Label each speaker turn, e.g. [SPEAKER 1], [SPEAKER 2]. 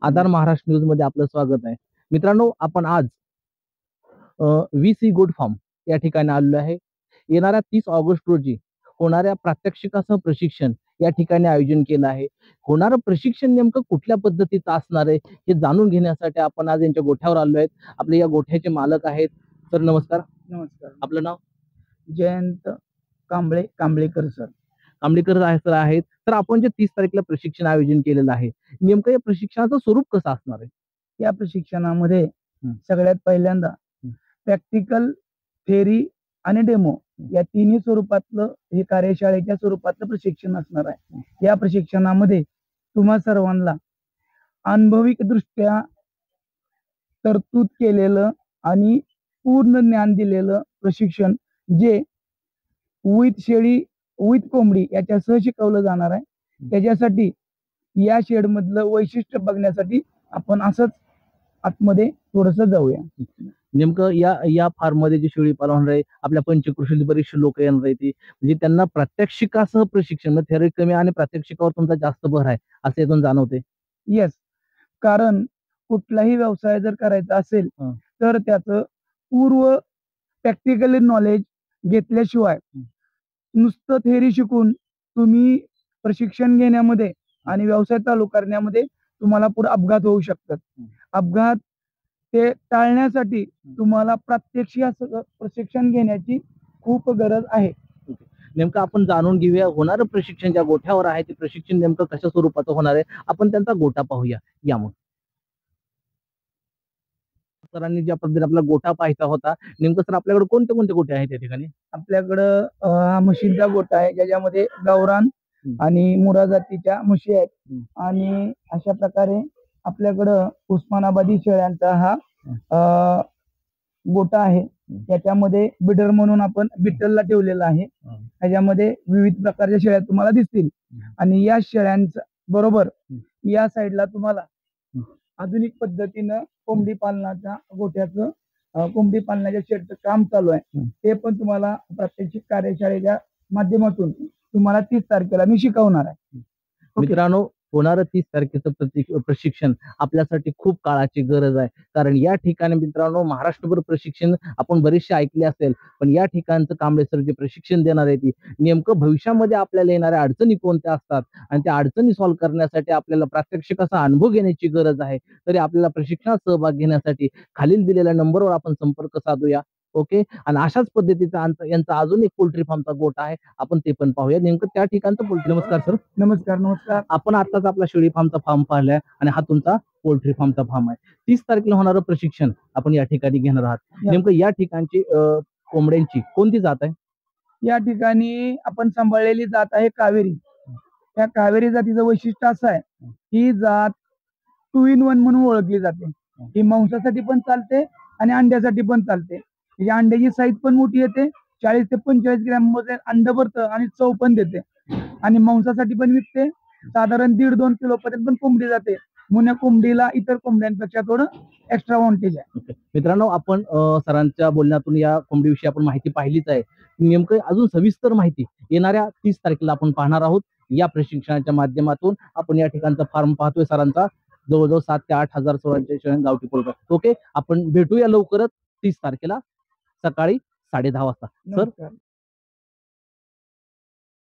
[SPEAKER 1] आधार Maharashtra news मध्ये आपलं स्वागत आहे. मित्रांनो, आपण आज VC गोट फार्म या ठिकाणी आलेलो आहे. येणाऱ्या 30 ऑगस्ट रोजी होणाऱ्या प्रात्यक्षिकासह प्रशिक्षण या ठिकाणी आयोजन केलं आहे. होणारं प्रशिक्षण नेमकं कुठल्या पद्धतीचं असणार आहे हे जाणून घेण्यासाठी आपण आज यांच्या गोठ्यावर आलो आहेत. आपले या गोठ्याचे मालक आहेत. सर नमस्कार.
[SPEAKER 2] नमस्कार.
[SPEAKER 1] आपलं नाव?
[SPEAKER 2] जयंत कांबळेकर सर.
[SPEAKER 1] कांबळेकर सर आहेत. तर आपण जे 30 तारखेला प्रशिक्षण आयोजन केलेलं आहे, नेमकं या प्रशिक्षणाचं स्वरूप कसं असणार आहे?
[SPEAKER 2] या प्रशिक्षणामध्ये सगळ्यात पहिल्यांदा प्रॅक्टिकल, थेरी आणि डेमो या तिन्ही स्वरूपातलं हे कार्यशाळेच्या स्वरूपातलं प्रशिक्षण असणार आहे. या प्रशिक्षणामध्ये तुम्हा सर्वांना अनुभविक दृष्ट्या तरतूद केलेलं आणि पूर्ण ज्ञान दिलेलं प्रशिक्षण जे विथ शेळी विथ कोंबडी याच्यासह शिकवलं जाणार आहे. त्याच्यासाठी या शेड मधलं वैशिष्ट्य बघण्यासाठी आपण असंच आतमध्ये थोडस जाऊया.
[SPEAKER 1] नेमकं या फार्म मध्ये जे शेळी पालन होणार आहे, आपल्या पंचकृषीतील बरेचसे लोक येणार आहेत, म्हणजे त्यांना प्रात्यक्षिकासह प्रशिक्षण म्हणजे थेअरी कमी आणि प्रात्यक्षिकावर तुमचा जास्त भर आहे असं यातून जाणवते.
[SPEAKER 2] येस, कारण कुठलाही व्यवसाय जर करायचा असेल तर त्याचं पूर्व प्रॅक्टिकली नॉलेज घेतल्याशिवाय नुसतं थेअरी शिकून तुम्ही प्रशिक्षण घेण्यामध्ये आणि व्यवसाय चालू करण्यामध्ये तुम्हाला पुढे अपघात होऊ शकतात. अपघात ते टाळण्यासाठी तुम्हाला प्रात्यक्षिक प्रशिक्षण घेण्याची खूप गरज आहे.
[SPEAKER 1] नेमकं आपण जाणून घेऊया होणारं प्रशिक्षण ज्या गोठ्यावर आहे ते प्रशिक्षण नेमकं कशा स्वरूपाचं होणार आहे. आपण त्यांचा गोठा पाहूया. या मग सरांनी ज्या पद्धतीने आपला गोठा पाहायचा होता, नेमकं सर आपल्याकडे कोणते कोणते गोठे आहेत त्या ठिकाणी?
[SPEAKER 2] आपल्याकडं म्हशींचा गोठा आहे ज्याच्यामध्ये गावरान आणि मुरा जातीच्या म्हशी आहेत आणि अशा प्रकारे आपल्याकडं उस्मानाबादी शेळ्यांचा हा गोठा आहे. त्याच्यामध्ये बिडर म्हणून आपण बिट्टलला ठेवलेला आहे. त्याच्यामध्ये विविध प्रकारच्या शेळ्या तुम्हाला दिसतील आणि या शेळ्यांचा बरोबर या साईडला तुम्हाला आधुनिक पद्धतीनं कोंबडी पालनाच्या गोठ्याचं कोंबडी पालनाच्या शेडचं काम चालू आहे. ते पण तुम्हाला प्रात्यक्षिक कार्यशाळेच्या माध्यमातून तुम्हाला 30 तारखेला मी शिकवणार आहे.
[SPEAKER 1] मित्रांनो, होणारं 30 तारखेचं प्रशिक्षण आपल्यासाठी खूप काळाची गरज आहे. कारण या ठिकाणी मित्रांनो महाराष्ट्रभर प्रशिक्षण आपण बरेचसे ऐकले असेल, पण या ठिकाणचं कांबळे सर जे प्रशिक्षण देणार आहे ती नेमकं भविष्यामध्ये आपल्याला येणाऱ्या अडचणी कोणत्या असतात आणि त्या अडचणी सॉल्व्ह करण्यासाठी आपल्याला प्रात्यक्षिकाचा अनुभव घेण्याची गरज आहे. तरी आपल्याला प्रशिक्षणात सहभाग घेण्यासाठी खालील दिलेल्या नंबरवर आपण संपर्क साधूया. ओके. आणि अशाच पद्धतीचा यांचा अजून एक पोल्ट्री फार्मचा गोठा आहे, आपण ते पण पाहूया. नेमकं त्या ठिकाणचं पोल्ट्री. नमस्कार सर.
[SPEAKER 2] नमस्कार.
[SPEAKER 1] आपण आताच आपला शेळी फार्मचा फार्म पाहिलाय आणि हा तुमचा पोल्ट्री फार्मचा फार्म आहे. 30 तारखेला होणारं प्रशिक्षण आपण या ठिकाणी घेणार आहात. नेमकं या ठिकाणची कोंबड्यांची कोणती जात आहे?
[SPEAKER 2] या ठिकाणी आपण सांभाळलेली जात आहे कावेरी. त्या कावेरी जातीचं वैशिष्ट्य असं आहे, ही जात 2 in 1 म्हणून ओळखली जाते. ही मांसासाठी पण चालते आणि अंड्यासाठी पण चालते. या अंड्याची साईज पण मोठी येते, 40 ते 45 ग्रॅम मध्ये अंड भरतं आणि चव पण देते आणि मांसासाठी पण विकते. साधारण 1.5-2 किलो पर्यंत पण कोंबडी जाते. मुन्या कोंबडीला इतर कोंबड्यांपेक्षा थोडं एक्स्ट्रा वॉन्टेज आहे.
[SPEAKER 1] मित्रांनो, आपण सरांच्या बोलण्यातून या कोंबडीविषयी आपण माहिती पाहिलीच आहे. नेमकं अजून सविस्तर माहिती येणाऱ्या 30 तारखेला आपण पाहणार आहोत. या प्रशिक्षणाच्या माध्यमातून आपण या ठिकाणचा फार्म पाहतोय सरांचा. जवळजवळ 7 ते 8 हजार सोळांचे गावठी पोल्ट्री. ओके, आपण भेटूया लवकरच 30 तारखेला सकाळी 10:30 वाजता. सर